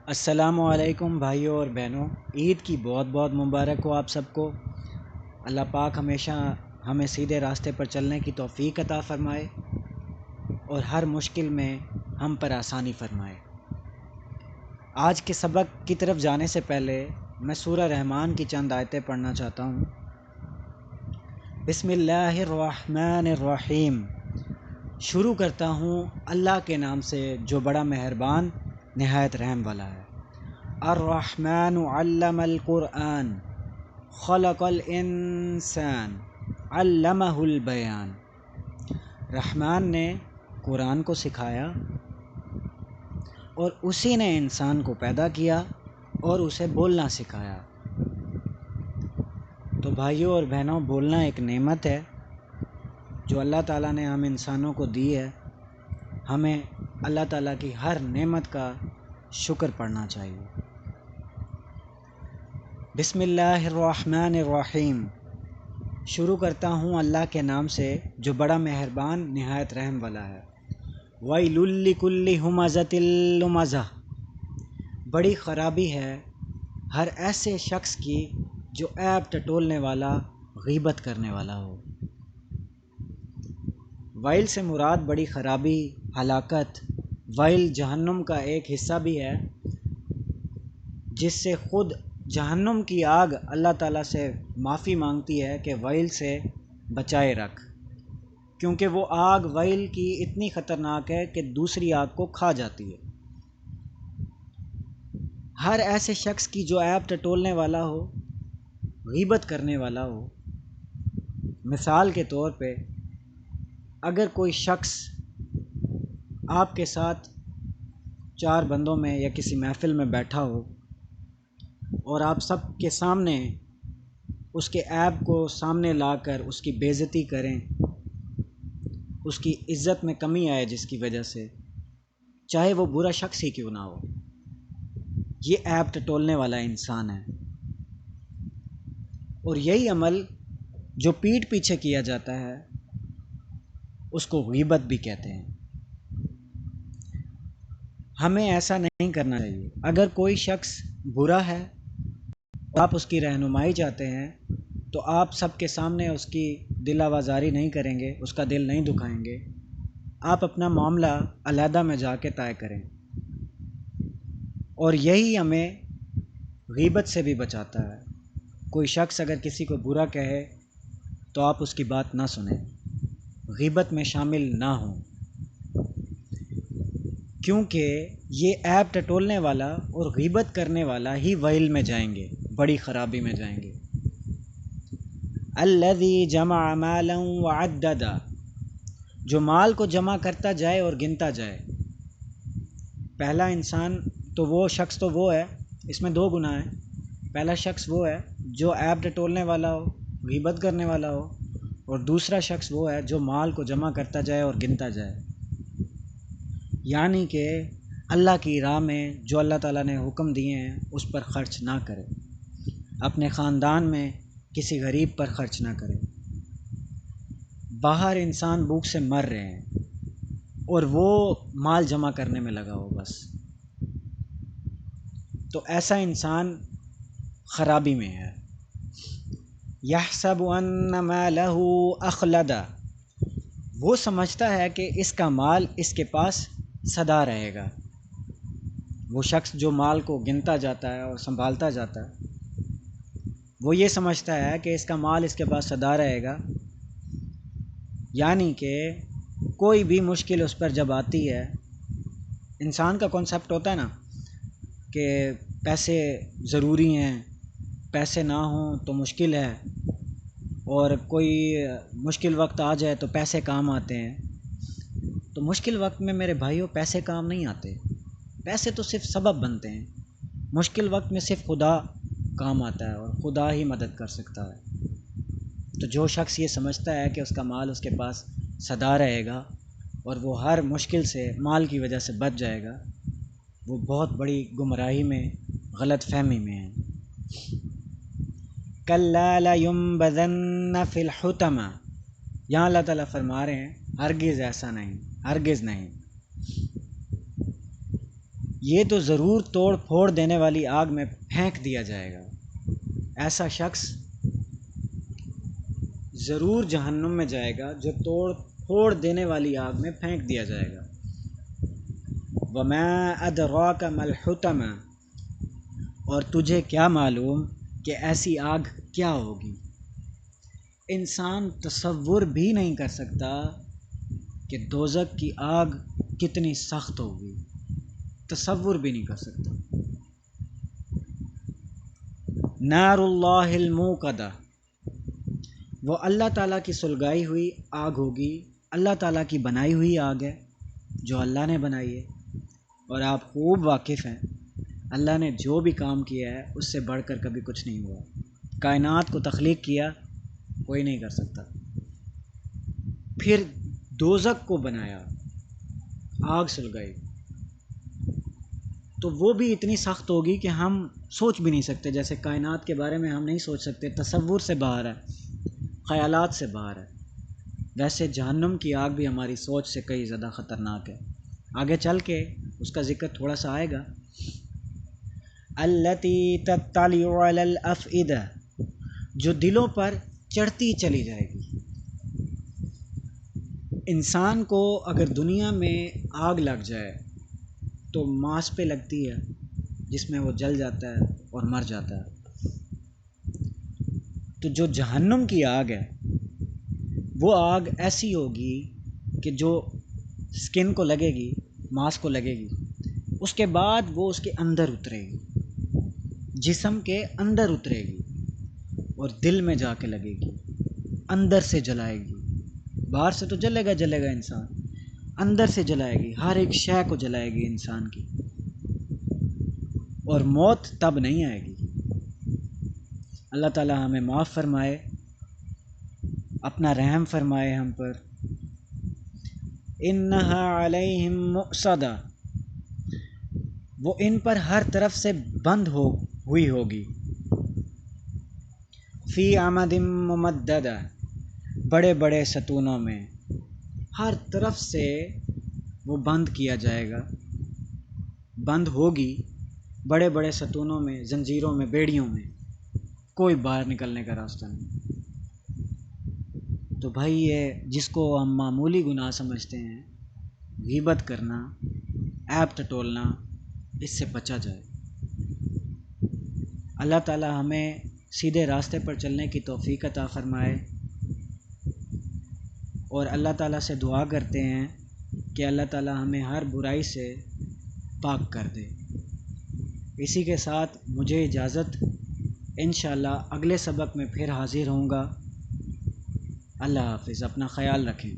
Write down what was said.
السلام علیکم بھائیوں اور بہنوں، عید کی بہت بہت مبارک ہو آپ سب کو۔ اللہ پاک ہمیشہ ہمیں سیدھے راستے پر چلنے کی توفیق عطا فرمائے اور ہر مشکل میں ہم پر آسانی فرمائے۔ آج کے سبق کی طرف جانے سے پہلے میں سورہ رحمان کی چند آیتیں پڑھنا چاہتا ہوں۔ بسم اللہ الرحمن الرحیم، شروع کرتا ہوں اللہ کے نام سے جو بڑا مہربان نہایت رحم والا ہے۔ الرحمن علم القرآن خلق الانسان علمہ البیان، رحمان نے قرآن کو سکھایا اور اسی نے انسان کو پیدا کیا اور اسے بولنا سکھایا۔ تو بھائیوں اور بہنوں، بولنا ایک نعمت ہے جو اللہ تعالیٰ نے ہم انسانوں کو دی ہے۔ ہمیں اللہ تعالیٰ کی ہر نعمت کا شکر پڑھنا چاہیے۔ بسم اللہ الرحمن الرحیم، شروع کرتا ہوں اللہ کے نام سے جو بڑا مہربان نہایت رحم والا ہے۔ وَيْلٌ لِّكُلِّ ہُمَزَةٍ لُمَزَةٍ، بڑی خرابی ہے ہر ایسے شخص کی جو عیب ٹٹولنے والا، غیبت کرنے والا ہو۔ ویل سے مراد بڑی خرابی، ہلاکت۔ ویل جہنم کا ایک حصہ بھی ہے جس سے خود جہنم کی آگ اللہ تعالیٰ سے معافی مانگتی ہے کہ ویل سے بچائے رکھ، کیونکہ وہ آگ ویل کی اتنی خطرناک ہے کہ دوسری آگ کو کھا جاتی ہے۔ ہر ایسے شخص کی جو عیب ٹٹولنے والا ہو، غیبت کرنے والا ہو۔ مثال کے طور پہ اگر کوئی شخص آپ کے ساتھ چار بندوں میں یا کسی محفل میں بیٹھا ہو اور آپ سب کے سامنے اس کے عیب کو سامنے لا کر اس کی بے عزتی کریں، اس کی عزت میں کمی آئے جس کی وجہ سے، چاہے وہ برا شخص ہی کیوں نہ ہو، یہ عیب ٹٹولنے والا انسان ہے۔ اور یہی عمل جو پیٹھ پیچھے کیا جاتا ہے اس کو غیبت بھی کہتے ہیں۔ ہمیں ایسا نہیں کرنا چاہیے۔ اگر کوئی شخص برا ہے اور آپ اس کی رہنمائی چاہتے ہیں تو آپ سب کے سامنے اس کی دل آوازاری نہیں کریں گے، اس کا دل نہیں دکھائیں گے، آپ اپنا معاملہ علیحدہ میں جا کے طے کریں۔ اور یہی ہمیں غیبت سے بھی بچاتا ہے۔ کوئی شخص اگر کسی کو برا کہے تو آپ اس کی بات نہ سنیں، غیبت میں شامل نہ ہوں، کیونکہ یہ عیب ٹٹولنے والا اور غیبت کرنے والا ہی ویل میں جائیں گے، بڑی خرابی میں جائیں گے۔ الذی جمع مالا وعددا، جو مال کو جمع کرتا جائے اور گنتا جائے۔ پہلا انسان تو وہ شخص تو وہ ہے، اس میں دو گناہ ہیں۔ پہلا شخص وہ ہے جو عیب ٹٹولنے والا ہو، غیبت کرنے والا ہو، اور دوسرا شخص وہ ہے جو مال کو جمع کرتا جائے اور گنتا جائے۔ یعنی کہ اللہ کی راہ میں جو اللہ تعالیٰ نے حکم دیے ہیں اس پر خرچ نہ کرے، اپنے خاندان میں کسی غریب پر خرچ نہ کرے۔ باہر انسان بھوک سے مر رہے ہیں اور وہ مال جمع کرنے میں لگا ہو بس، تو ایسا انسان خرابی میں ہے۔ یحسب ان مالہ اخلدا، وہ سمجھتا ہے کہ اس کا مال اس کے پاس سدا رہے گا۔ وہ شخص جو مال کو گنتا جاتا ہے اور سنبھالتا جاتا ہے، وہ یہ سمجھتا ہے کہ اس کا مال اس کے پاس سدا رہے گا، یعنی کہ کوئی بھی مشکل اس پر جب آتی ہے، انسان کا کانسیپٹ ہوتا ہے نا کہ پیسے ضروری ہیں، پیسے نہ ہوں تو مشکل ہے، اور کوئی مشکل وقت آ جائے تو پیسے کام آتے ہیں۔ تو مشکل وقت میں میرے بھائیوں پیسے کام نہیں آتے، پیسے تو صرف سبب بنتے ہیں۔ مشکل وقت میں صرف خدا کام آتا ہے اور خدا ہی مدد کر سکتا ہے۔ تو جو شخص یہ سمجھتا ہے کہ اس کا مال اس کے پاس سدا رہے گا اور وہ ہر مشکل سے مال کی وجہ سے بچ جائے گا، وہ بہت بڑی گمراہی میں، غلط فہمی میں ہے۔ کَلَّا لَيُنبَذَنَّ فِي الْحُطَمَةِ، یہاں اللہ تعالیٰ فرما رہے ہیں ہرگز ایسا نہیں، ہرگز نہیں۔ یہ تو ضرور توڑ پھوڑ دینے والی آگ میں پھینک دیا جائے گا، ایسا شخص ضرور جہنم میں جائے گا جو توڑ پھوڑ دینے والی آگ میں پھینک دیا جائے گا۔ وما ادراک ما الحطمہ، اور تجھے کیا معلوم کہ ایسی آگ کیا ہوگی۔ انسان تصور بھی نہیں کر سکتا کہ دوزخ کی آگ کتنی سخت ہوگی، تصور بھی نہیں کر سکتا۔ نار اللہ الموقدہ، وہ اللہ تعالیٰ کی سلگائی ہوئی آگ ہوگی، اللہ تعالیٰ کی بنائی ہوئی آگ ہے جو اللہ نے بنائی ہے، اور آپ خوب واقف ہیں اللہ نے جو بھی کام کیا ہے اس سے بڑھ کر کبھی کچھ نہیں ہوا۔ کائنات کو تخلیق کیا کوئی نہیں کر سکتا، پھر دوزخ کو بنایا، آگ سلگائی، تو وہ بھی اتنی سخت ہوگی کہ ہم سوچ بھی نہیں سکتے۔ جیسے کائنات کے بارے میں ہم نہیں سوچ سکتے، تصور سے باہر ہے، خیالات سے باہر ہے، ویسے جہنم کی آگ بھی ہماری سوچ سے کئی زیادہ خطرناک ہے۔ آگے چل کے اس کا ذکر تھوڑا سا آئے گا۔ التی تطلع علی الافئدہ، جو دلوں پر چڑھتی چلی جائے گی۔ انسان کو اگر دنیا میں آگ لگ جائے تو ماس پہ لگتی ہے جس میں وہ جل جاتا ہے اور مر جاتا ہے، تو جو جہنم کی آگ ہے وہ آگ ایسی ہوگی کہ جو سکن کو لگے گی، ماس کو لگے گی، اس کے بعد وہ اس کے اندر اترے گی، جسم کے اندر اترے گی اور دل میں جا کے لگے گی، اندر سے جلائے گی۔ باہر سے تو جلے گا انسان، اندر سے جلائے گی، ہر ایک شے کو جلائے گی انسان کی، اور موت تب نہیں آئے گی۔ اللہ تعالی ہمیں معاف فرمائے، اپنا رحم فرمائے ہم پر۔ انہا علیہم مؤصدہ، وہ ان پر ہر طرف سے بند ہوئی ہوگی۔ فی عمد ممددہ، بڑے بڑے ستونوں میں، ہر طرف سے وہ بند کیا جائے گا، بند ہوگی بڑے بڑے ستونوں میں، زنجیروں میں، بیڑیوں میں، کوئی باہر نکلنے کا راستہ نہیں۔ تو بھائی یہ جس کو ہم معمولی گناہ سمجھتے ہیں، غیبت کرنا، عیب ٹٹولنا، اس سے بچا جائے۔ اللہ تعالی ہمیں سیدھے راستے پر چلنے کی توفیق عطا فرمائے، اور اللہ تعالیٰ سے دعا کرتے ہیں کہ اللہ تعالیٰ ہمیں ہر برائی سے پاک کر دے۔ اسی کے ساتھ مجھے اجازت، انشاءاللہ اگلے سبق میں پھر حاضر ہوں گا۔ اللہ حافظ، اپنا خیال رکھیں۔